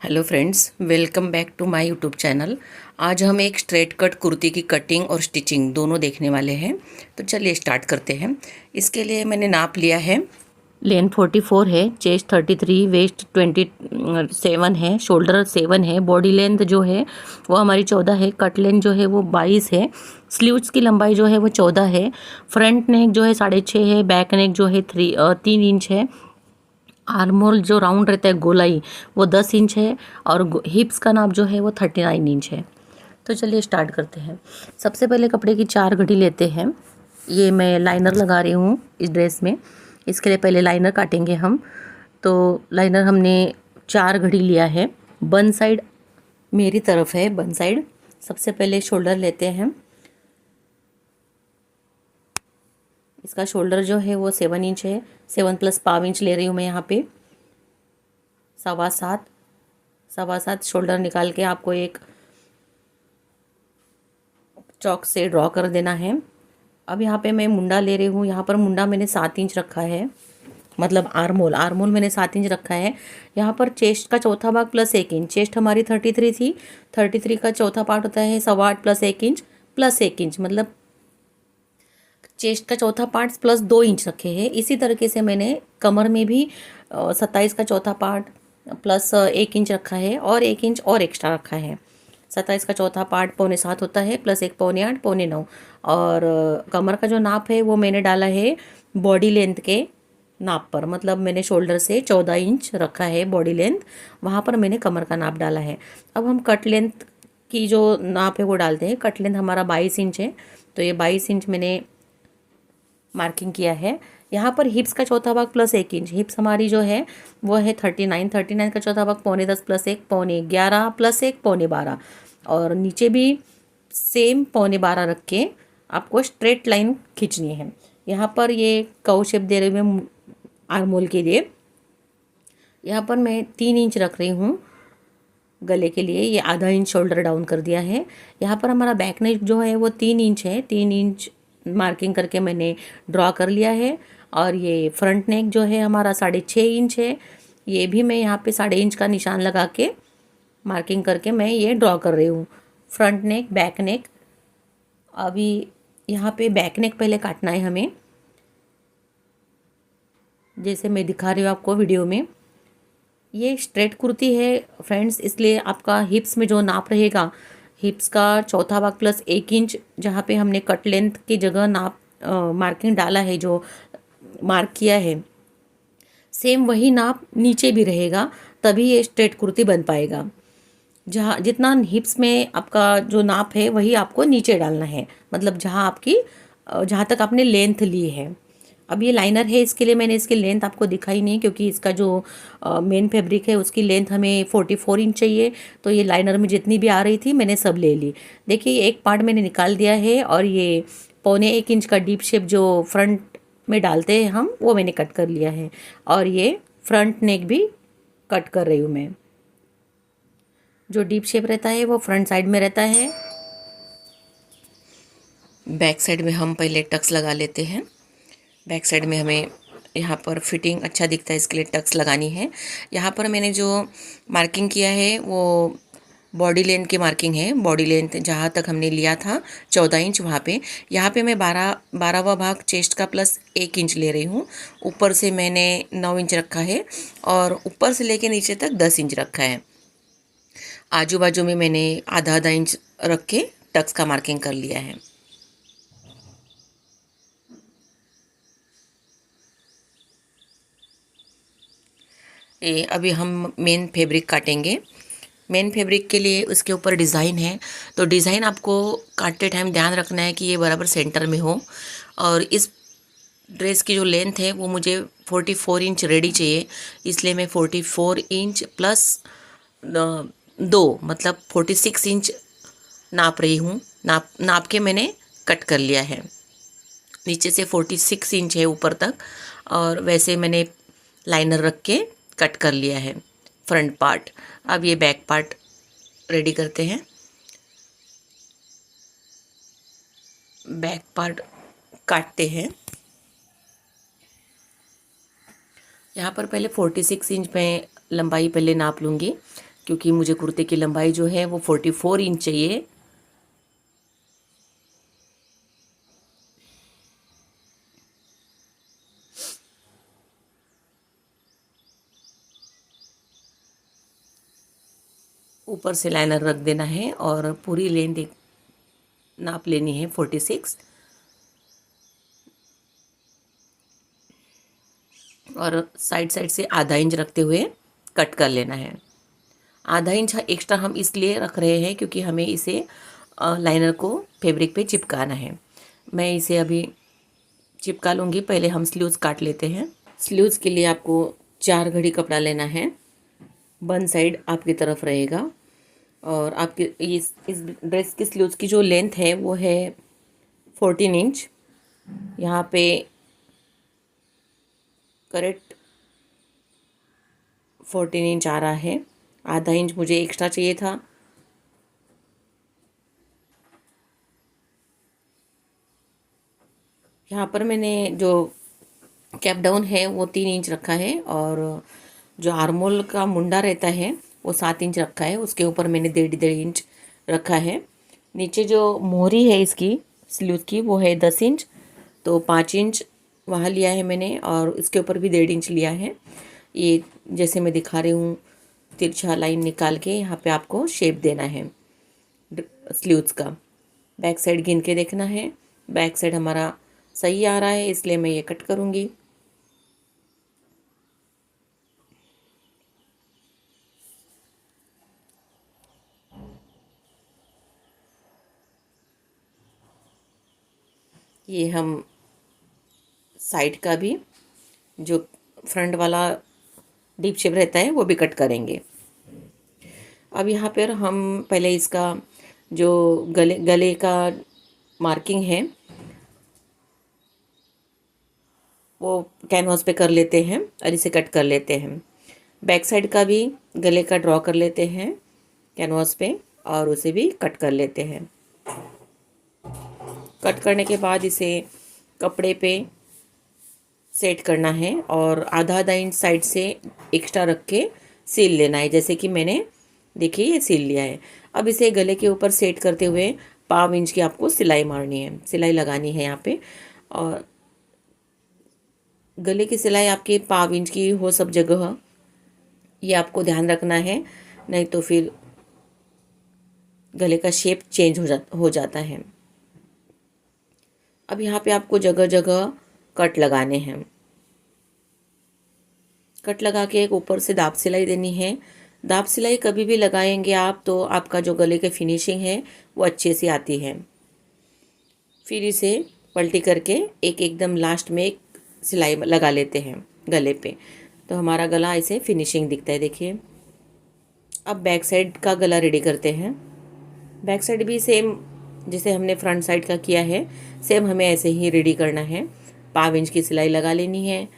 Hello friends, welcome back to my YouTube channel. आज हम एक स्ट्रेट कट कुर्ती की कटिंग और स्टिचिंग दोनों देखने वाले हैं। तो चलिए स्टार्ट करते हैं। इसके लिए मैंने नाप लिया है। लेंथ 44 है, चेस्ट 33, वेस्ट 27 है, शोल्डर 7 है, बॉडी लेंथ जो है वो हमारी 14 है, कट लेंथ जो है वो 22 है, स्लीव्स की लंबाई जो है वो 14 है, फ्रंट नेक जो है 6.5 है, बैक नेक जो है 3 इंच है, आर्मोल जो राउंड रहता है गोलाई वो 10 इंच है, और हिप्स का नाप जो है वो 39 इंच है। तो चलिए स्टार्ट करते हैं। सबसे पहले कपड़े की 4 घड़ी लेते हैं। ये मैं लाइनर लगा रही हूँ इस ड्रेस में। इसके लिए पहले लाइनर काटेंगे हम। तो लाइनर हमने 4 घड़ी लिया है। बन साइड मेरी तरफ है, बन साइड। सबसे पहले शोल्डर लेते हैं। इसका शोल्डर जो है वो 7 इंच है। 7 प्लस पाव इंच ले रही हूँ मैं यहाँ पे। 7.25 शोल्डर निकाल के आपको एक चौक से ड्रॉ कर देना है। अब यहाँ पे मैं मुंडा ले रही हूँ। यहाँ पर मुंडा मैंने 7 इंच रखा है, मतलब आर्मोल मैंने 7 इंच रखा है। यहाँ पर चेस्ट का चौथा भाग प्लस 1 इंच। चेस्ट हमारी 33 थी। 33 का चौथा पार्ट होता है 8.25 प्लस 1 इंच प्लस 1 इंच, मतलब चेस्ट का चौथा पार्ट प्लस 2 इंच रखे हैं। इसी तरीके से मैंने कमर में भी 27 का चौथा पार्ट प्लस 1 इंच रखा है, और 1 इंच और एक्स्ट्रा रखा है। 27 का चौथा पार्ट 6.25 होता है, प्लस 1 6.25 6.9। और कमर का जो नाप है वो मैंने डाला है बॉडी लेंथ के नाप पर, मतलब मैंने शोल्डर से 14 इंच रखा है बॉडी लेंथ, वहाँ पर मैंने कमर का नाप डाला है। अब हम कट लेंथ की जो नाप है वो डालते हैं। कट लेंथ हमारा 22 इंच है, तो ये 22 इंच मैंने मार्किंग किया है। यहाँ पर हिप्स का चौथा भाग प्लस 1 इंच। हिप्स हमारी जो है वो है 39 का चौथा भाग 9.25 प्लस 1 9.11 प्लस 1 9.12, और नीचे भी सेम 9.12 रख के आपको स्ट्रेट लाइन खींचनी है। यहाँ पर ये कव शेप दे रहे हुए आर्मोल के लिए यहाँ पर मैं 3 इंच रख रही हूँ गले के लिए। ये आधा इंच शोल्डर डाउन कर दिया है। यहाँ पर हमारा बैक नेक जो है वो 3 इंच है। 3 इंच मार्किंग करके मैंने ड्रॉ कर लिया है। और ये फ्रंट नेक जो है हमारा 6.5 इंच है। ये भी मैं यहाँ पे 1.5 इंच का निशान लगा के मार्किंग करके मैं ये ड्रॉ कर रही हूँ। फ्रंट नेक, बैक नेक। अभी यहाँ पे बैक नेक पहले काटना है हमें, जैसे मैं दिखा रही हूँ आपको वीडियो में। ये स्ट्रेट कुर्ती है फ्रेंड्स, इसलिए आपका हिप्स में जो नाप रहेगा, हिप्स का चौथा भाग प्लस 1 इंच, जहाँ पे हमने कट लेंथ की जगह नाप मार्किंग डाला है, जो मार्क किया है, सेम वही नाप नीचे भी रहेगा, तभी ये स्ट्रेट कुर्ती बन पाएगा। जहाँ जितना हिप्स में आपका जो नाप है वही आपको नीचे डालना है, मतलब जहाँ आपकी जहाँ तक आपने लेंथ ली है। अब ये लाइनर है, इसके लिए मैंने इसकी लेंथ आपको दिखाई नहीं, क्योंकि इसका जो मेन फैब्रिक है उसकी लेंथ हमें 44 इंच चाहिए। तो ये लाइनर में जितनी भी आ रही थी मैंने सब ले ली। देखिए एक पार्ट मैंने निकाल दिया है, और ये 1.25 इंच का डीप शेप जो फ्रंट में डालते हैं हम, वो मैंने कट कर लिया है। और ये फ्रंट नेक भी कट कर रही हूँ मैं। जो डीप शेप रहता है वो फ्रंट साइड में रहता है। बैक साइड में हम पहले टक्स लगा लेते हैं। बैक साइड में हमें यहाँ पर फिटिंग अच्छा दिखता है, इसके लिए टक्स लगानी है। यहाँ पर मैंने जो मार्किंग किया है वो बॉडी लेंथ की मार्किंग है। बॉडी लेंथ जहाँ तक हमने लिया था 14 इंच, वहाँ पे यहाँ पे मैं 12वां भाग चेस्ट का प्लस 1 इंच ले रही हूँ। ऊपर से मैंने 9 इंच रखा है, और ऊपर से लेके नीचे तक 10 इंच रखा है। आजू बाजू में मैंने आधा आधा इंच रख के टक्स का मार्किंग कर लिया है। ये अभी हम मेन फैब्रिक काटेंगे। मेन फैब्रिक के लिए उसके ऊपर डिज़ाइन है, तो डिज़ाइन आपको काटते टाइम ध्यान रखना है कि ये बराबर सेंटर में हो। और इस ड्रेस की जो लेंथ है वो मुझे 44 इंच रेडी चाहिए, इसलिए मैं 44 इंच प्लस 2 मतलब 46 इंच नाप रही हूँ। नाप नाप के मैंने कट कर लिया है। नीचे से 46 इंच है ऊपर तक, और वैसे मैंने लाइनर रख के कट कर लिया है फ्रंट पार्ट। अब ये बैक पार्ट रेडी करते हैं। बैक पार्ट काटते हैं। यहाँ पर पहले 46 इंच में लंबाई पहले नाप लूँगी। क्योंकि मुझे कुर्ते की लंबाई जो है वो 44 इंच चाहिए। ऊपर से लाइनर रख देना है और पूरी लेंथ एक नाप लेनी है 46, और साइड साइड से आधा इंच रखते हुए कट कर लेना है। आधा इंच एक्स्ट्रा हम इसलिए रख रहे हैं क्योंकि हमें इसे लाइनर को फैब्रिक पे चिपकाना है। मैं इसे अभी चिपका लूँगी, पहले हम स्लीव्स काट लेते हैं। स्लीव्स के लिए आपको 4 घड़ी कपड़ा लेना है। वन साइड आपकी तरफ रहेगा और आपके इस ड्रेस की स्लीव्स की जो लेंथ है वो है 14 इंच। यहाँ पे करेक्ट 14 इंच आ रहा है। आधा इंच मुझे एक्स्ट्रा चाहिए था। यहाँ पर मैंने जो कैप डाउन है वो 3 इंच रखा है और जो आर्मोल का मुंडा रहता है वो 7 इंच रखा है। उसके ऊपर मैंने 1.5 इंच रखा है। नीचे जो मोहरी है इसकी स्लीव की वो है 10 इंच, तो 5 इंच वहाँ लिया है मैंने और इसके ऊपर भी 1.5 इंच लिया है। ये जैसे मैं दिखा रही हूँ, तिरछा लाइन निकाल के यहाँ पे आपको शेप देना है स्लीव्स का। बैक साइड गिन के देखना है। बैक साइड हमारा सही आ रहा है इसलिए मैं ये कट करूँगी। ये हम साइड का भी जो फ्रंट वाला डीप शेप रहता है वो भी कट करेंगे। अब यहाँ पर हम पहले इसका जो गले गले का मार्किंग है वो कैनवास पे कर लेते हैं और इसे कट कर लेते हैं। बैक साइड का भी गले का ड्रॉ कर लेते हैं कैनवास पे और उसे भी कट कर लेते हैं। कट करने के बाद इसे कपड़े पे सेट करना है और आधा आधा इंच साइड से एक्स्ट्रा रख के सील लेना है, जैसे कि मैंने देखिए ये सील लिया है। अब इसे गले के ऊपर सेट करते हुए 1/2 इंच की आपको सिलाई मारनी है, सिलाई लगानी है यहाँ पे। और गले की सिलाई आपकी 1/2 इंच की हो सब जगह, ये आपको ध्यान रखना है, नहीं तो फिर गले का शेप चेंज हो जाता है। अब यहाँ पे आपको जगह जगह कट लगाने हैं। कट लगा के एक ऊपर से दाब सिलाई देनी है। दाब सिलाई कभी भी लगाएंगे आप तो आपका जो गले की फिनिशिंग है वो अच्छे से आती है। फिर इसे पलटी करके एक एकदम लास्ट में एक सिलाई लगा लेते हैं गले पे, तो हमारा गला ऐसे फिनिशिंग दिखता है। देखिए अब बैक साइड का गला रेडी करते हैं। बैक साइड भी सेम जैसे हमने फ्रंट साइड का किया है, सेम हमें ऐसे ही रेडी करना है। 1/2 इंच की सिलाई लगा लेनी है,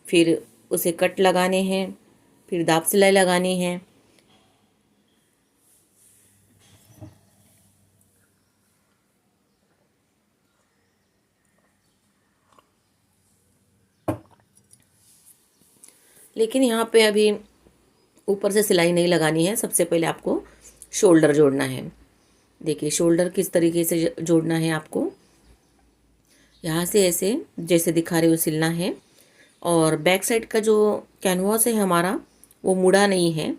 फिर उसे कट लगाने हैं, फिर दाब सिलाई लगानी है। लेकिन यहाँ पे अभी ऊपर से सिलाई नहीं लगानी है। सबसे पहले आपको शोल्डर जोड़ना है। देखिए शोल्डर किस तरीके से जोड़ना है आपको, यहाँ से ऐसे जैसे दिखा रही हूँ सिलना है। और बैक साइड का जो कैनवास है हमारा वो मुड़ा नहीं है,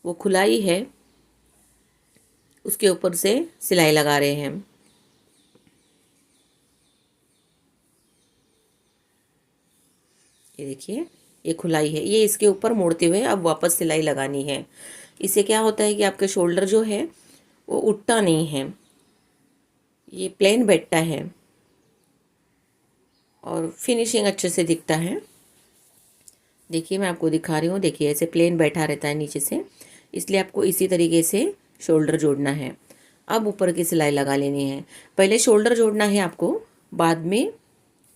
वो खुला ही है, उसके ऊपर से सिलाई लगा रहे हैं। ये देखिए ये खुलाई है, ये इसके ऊपर मोड़ते हुए अब वापस सिलाई लगानी है। इससे क्या होता है कि आपके शोल्डर जो है वो उठता नहीं है, ये प्लेन बैठता है और फिनिशिंग अच्छे से दिखता है। देखिए मैं आपको दिखा रही हूँ, देखिए ऐसे प्लेन बैठा रहता है नीचे से, इसलिए आपको इसी तरीके से शोल्डर जोड़ना है। अब ऊपर की सिलाई लगा लेनी है। पहले शोल्डर जोड़ना है आपको, बाद में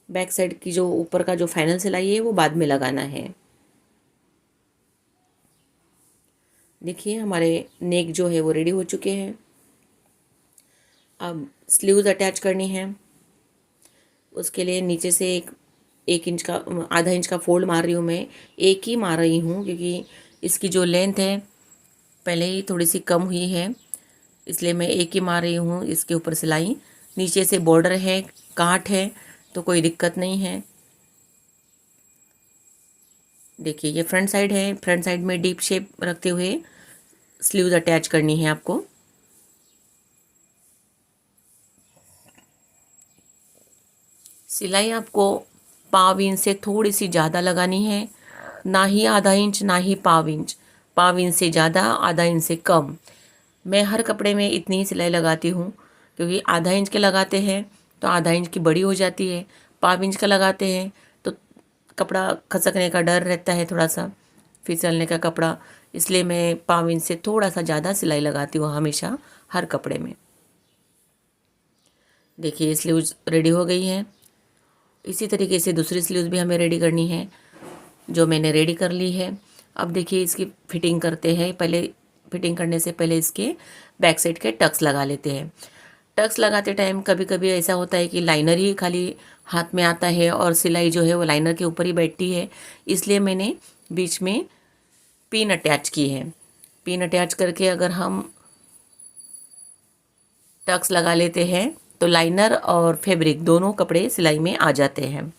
बैक साइड की जो ऊपर का जो फाइनल सिलाई है वो बाद में लगाना है। देखिए हमारे नेक जो है वो रेडी हो चुके हैं। अब स्लीव्स अटैच करनी है। उसके लिए नीचे से एक 1 इंच का, आधा इंच का फोल्ड मार रही हूँ मैं। एक ही मार रही हूँ क्योंकि इसकी जो लेंथ है पहले ही थोड़ी सी कम हुई है, इसलिए मैं एक ही मार रही हूँ इसके ऊपर सिलाई। नीचे से बॉर्डर है, काट है, तो कोई दिक्कत नहीं है। देखिए ये फ्रंट साइड है, फ्रंट साइड में डीप शेप रखते हुए स्लीव्स अटैच करनी है आपको। सिलाई आपको पाव इंच से थोड़ी सी ज़्यादा लगानी है, ना ही आधा इंच ना ही पाव इंच। पाव इंच से ज़्यादा, आधा इंच से कम। मैं हर कपड़े में इतनी ही सिलाई लगाती हूँ, क्योंकि आधा इंच के लगाते हैं तो आधा इंच की बड़ी हो जाती है, पाव इंच का लगाते हैं तो कपड़ा खसकने का डर रहता है, थोड़ा सा फिसलने का कपड़ा। इसलिए मैं पाव इंच से थोड़ा सा ज़्यादा सिलाई लगाती हूँ हमेशा हर कपड़े में। देखिए स्लीव्स रेडी हो गई है। इसी तरीके से दूसरी स्लीव्स भी हमें रेडी करनी है, जो मैंने रेडी कर ली है। अब देखिए इसकी फिटिंग करते हैं। पहले फिटिंग करने से पहले इसके बैक साइड के टक्स लगा लेते हैं। टक्स लगाते टाइम कभी कभी ऐसा होता है कि लाइनर ही खाली हाथ में आता है और सिलाई जो है वो लाइनर के ऊपर ही बैठती है, इसलिए मैंने बीच में पिन अटैच की है। पिन अटैच करके अगर हम टक्स लगा लेते हैं तो लाइनर और फैब्रिक दोनों कपड़े सिलाई में आ जाते हैं।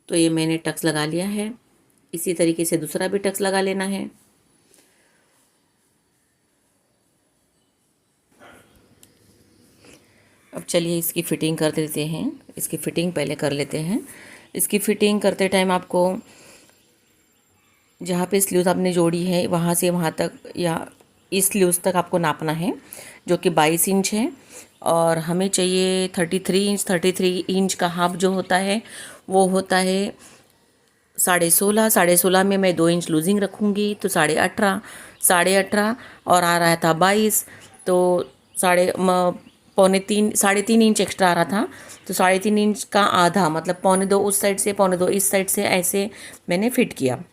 तो ये मैंने टक्स लगा लिया है। इसी तरीके से दूसरा भी टक्स लगा लेना है। अब चलिए इसकी फ़िटिंग कर देते हैं। इसकी फ़िटिंग पहले कर लेते हैं। इसकी फ़िटिंग करते टाइम आपको जहाँ पे स्लीव्स आपने जोड़ी है वहाँ से वहाँ तक या इस स्लीव्स तक आपको नापना है, जो कि 22 इंच है। और हमें चाहिए 33 इंच। 33 इंच का हाफ जो होता है वो होता है 16.5। 16.5 में मैं 2 इंच लूजिंग रखूँगी तो 18.5। 18.5 और आ रहा था 22, तो पौने 3, 3.5 इंच एक्स्ट्रा आ रहा था। तो 3.5 इंच का आधा, मतलब 1.25 उस साइड से, 1.25 इस साइड से, ऐसे मैंने फिट किया।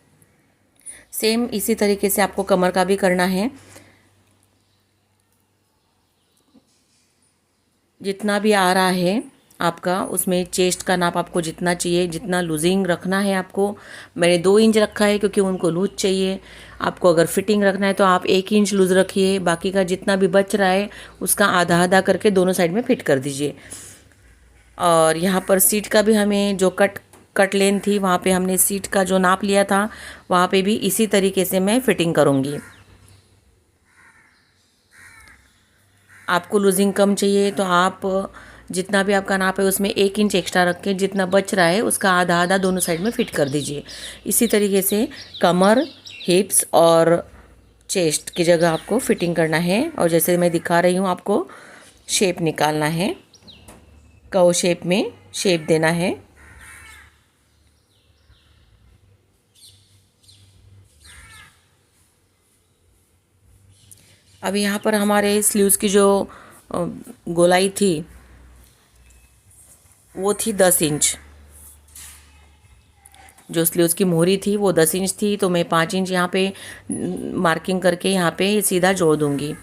सेम इसी तरीके से आपको कमर का भी करना है। जितना भी आ रहा है आपका, उसमें चेस्ट का नाप आपको जितना चाहिए, जितना लूजिंग रखना है आपको। मैंने 2 इंच रखा है क्योंकि उनको लूज चाहिए। आपको अगर फिटिंग रखना है तो आप 1 इंच लूज रखिए। बाकी का जितना भी बच रहा है उसका आधा आधा करके दोनों साइड में फिट कर दीजिए। और यहाँ पर सीट का भी हमें जो कट लेन थी वहाँ पे हमने सीट का जो नाप लिया था, वहाँ पे भी इसी तरीके से मैं फिटिंग करूँगी। आपको लूजिंग कम चाहिए तो आप जितना भी आपका नाप है उसमें 1 इंच एक्स्ट्रा रख के जितना बच रहा है उसका आधा आधा दोनों साइड में फिट कर दीजिए। इसी तरीके से कमर, हिप्स और चेस्ट की जगह आपको फिटिंग करना है। और जैसे मैं दिखा रही हूँ आपको शेप निकालना है, कव शेप में शेप देना है। अब यहाँ पर हमारे स्लीव्स की जो गोलाई थी वो थी 10 इंच। जो स्लीव्स की मोहरी थी वो 10 इंच थी, तो मैं 5 इंच यहाँ पे मार्किंग करके यहाँ पे सीधा जोड़ दूँगी।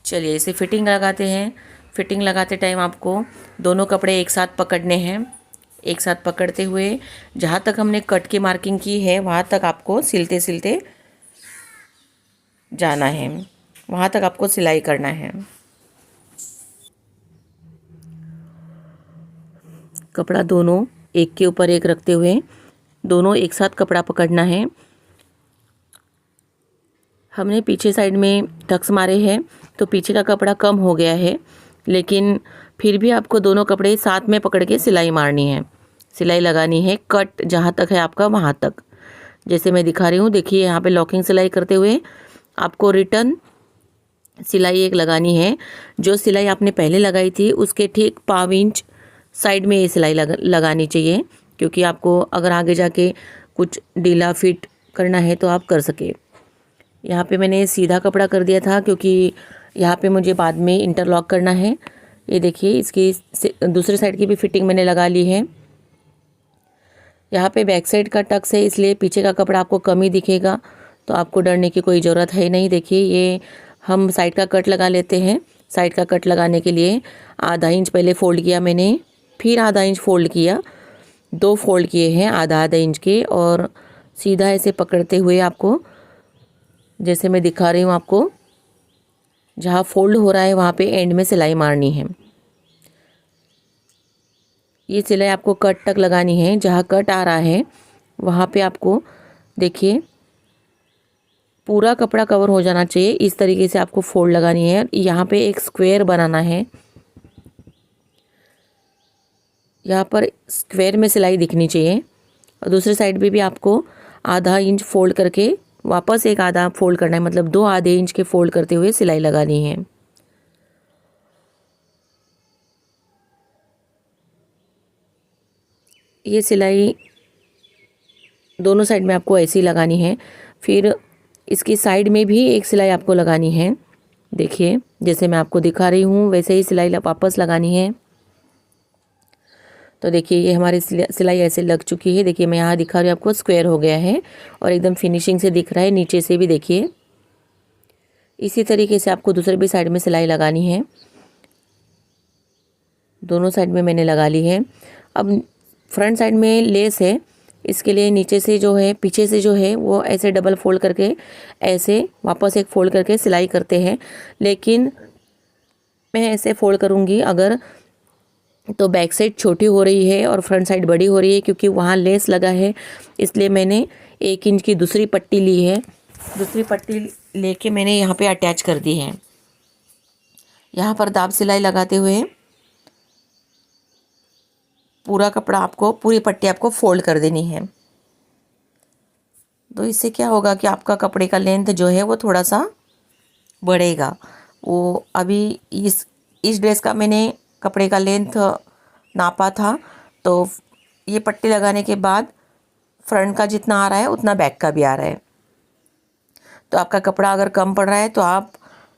चलिए इसे फिटिंग लगाते हैं। फिटिंग लगाते टाइम आपको दोनों कपड़े एक साथ पकड़ने हैं। एक साथ पकड़ते हुए जहाँ तक हमने कट की मार्किंग की है वहाँ तक आपको सिलते सिलते जाना है, वहाँ तक आपको सिलाई करना है। कपड़ा दोनों एक के ऊपर एक रखते हुए दोनों एक साथ कपड़ा पकड़ना है। हमने पीछे साइड में टक्स मारे हैं तो पीछे का कपड़ा कम हो गया है, लेकिन फिर भी आपको दोनों कपड़े साथ में पकड़ के सिलाई मारनी है, सिलाई लगानी है। कट जहाँ तक है आपका वहाँ तक, जैसे मैं दिखा रही हूँ। देखिए यहाँ पे लॉकिंग सिलाई करते हुए आपको रिटर्न सिलाई एक लगानी है। जो सिलाई आपने पहले लगाई थी उसके ठीक पाव इंच साइड में ये सिलाई लगानी चाहिए, क्योंकि आपको अगर आगे जाके कुछ ढीला फिट करना है तो आप कर सके। यहाँ पे मैंने सीधा कपड़ा कर दिया था क्योंकि यहाँ पे मुझे बाद में इंटरलॉक करना है। ये देखिए इसकी दूसरे साइड की भी फिटिंग मैंने लगा ली है। यहाँ पे बैक साइड का टक्स है, इसलिए पीछे का कपड़ा आपको कम ही दिखेगा, तो आपको डरने की कोई ज़रूरत है नहीं। देखिए ये हम साइड का कट लगा लेते हैं, साइड का कट लगाने के लिए आधा इंच पहले फ़ोल्ड किया मैंने, फिर आधा इंच फ़ोल्ड किया, 2 फोल्ड किए हैं आधा आधा इंच के, और सीधा ऐसे पकड़ते हुए आपको, जैसे मैं दिखा रही हूँ आपको, जहाँ फोल्ड हो रहा है वहाँ पे एंड में सिलाई मारनी है। ये सिलाई आपको कट तक लगानी है, जहाँ कट आ रहा है वहाँ पे आपको देखिए पूरा कपड़ा कवर हो जाना चाहिए। इस तरीके से आपको फोल्ड लगानी है। यहाँ पे एक स्क्वायर बनाना है, यहाँ पर स्क्वायर में सिलाई दिखनी चाहिए। और दूसरे साइड पे भी आपको आधा इंच फोल्ड करके वापस एक आधा फोल्ड करना है, मतलब 2 आधे इंच के फोल्ड करते हुए सिलाई लगानी है। ये सिलाई दोनों साइड में आपको ऐसी लगानी है। फिर इसकी साइड में भी एक सिलाई आपको लगानी है। देखिए जैसे मैं आपको दिखा रही हूँ वैसे ही सिलाई वापस लगानी है। तो देखिए ये हमारी सिलाई ऐसे लग चुकी है। देखिए मैं यहाँ दिखा रही हूँ आपको, स्क्वायर हो गया है और एकदम फिनिशिंग से दिख रहा है। नीचे से भी देखिए इसी तरीके से आपको दूसरे भी साइड में सिलाई लगानी है। दोनों साइड में मैंने लगा ली है। अब फ्रंट साइड में लेस है, इसके लिए नीचे से जो है, पीछे से जो है वो ऐसे डबल फोल्ड करके ऐसे वापस एक फोल्ड करके सिलाई करते हैं। लेकिन मैं ऐसे फोल्ड करूँगी अगर तो बैक साइड छोटी हो रही है और फ्रंट साइड बड़ी हो रही है, क्योंकि वहाँ लेस लगा है। इसलिए मैंने 1 इंच की दूसरी पट्टी ली है। दूसरी पट्टी लेके मैंने यहाँ पे अटैच कर दी है। यहाँ पर दाब सिलाई लगाते हुए पूरा कपड़ा आपको, पूरी पट्टी आपको फोल्ड कर देनी है। तो इससे क्या होगा कि आपका कपड़े का लेंथ जो है वो थोड़ा सा बढ़ेगा। वो अभी इस ड्रेस का मैंने कपड़े का लेंथ नापा था, तो ये पट्टी लगाने के बाद फ्रंट का जितना आ रहा है उतना बैक का भी आ रहा है। तो आपका कपड़ा अगर कम पड़ रहा है तो आप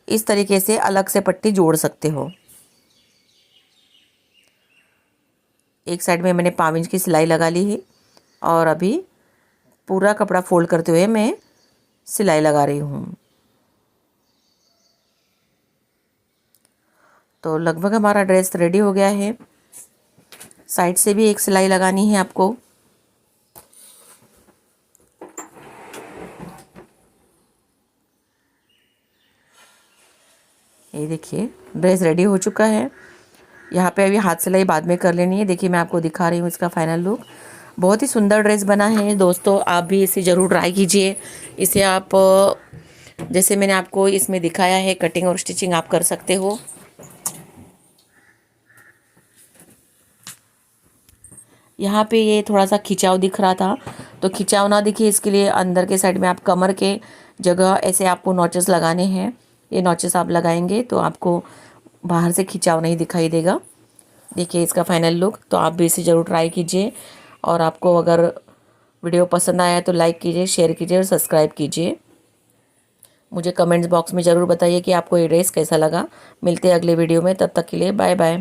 इस तरीके से अलग से पट्टी जोड़ सकते हो। एक साइड में मैंने 5 इंच की सिलाई लगा ली है और अभी पूरा कपड़ा फोल्ड करते हुए मैं सिलाई लगा रही हूँ। तो लगभग हमारा ड्रेस रेडी हो गया है। साइड से भी एक सिलाई लगानी है आपको। ये देखिए ड्रेस रेडी हो चुका है। यहाँ पे अभी हाथ सिलाई बाद में कर लेनी है। देखिए मैं आपको दिखा रही हूँ इसका फाइनल लुक। बहुत ही सुंदर ड्रेस बना है दोस्तों, आप भी इसे ज़रूर ट्राई कीजिए। इसे आप जैसे मैंने आपको इसमें दिखाया है, कटिंग और स्टिचिंग आप कर सकते हो। यहाँ पे ये थोड़ा सा खिंचाव दिख रहा था, तो खिंचाव ना दिखे इसके लिए अंदर के साइड में आप कमर के जगह ऐसे आपको नॉचेस लगाने हैं। ये नॉचेस आप लगाएंगे तो आपको बाहर से खिंचाव नहीं दिखाई देगा। देखिए इसका फाइनल लुक। तो आप भी इसे ज़रूर ट्राई कीजिए, और आपको अगर वीडियो पसंद आया तो लाइक कीजिए, शेयर कीजिए और सब्सक्राइब कीजिए। मुझे कमेंट्स बॉक्स में ज़रूर बताइए कि आपको ये ड्रेस कैसा लगा। मिलते हैं अगले वीडियो में, तब तक के लिए बाय बाय।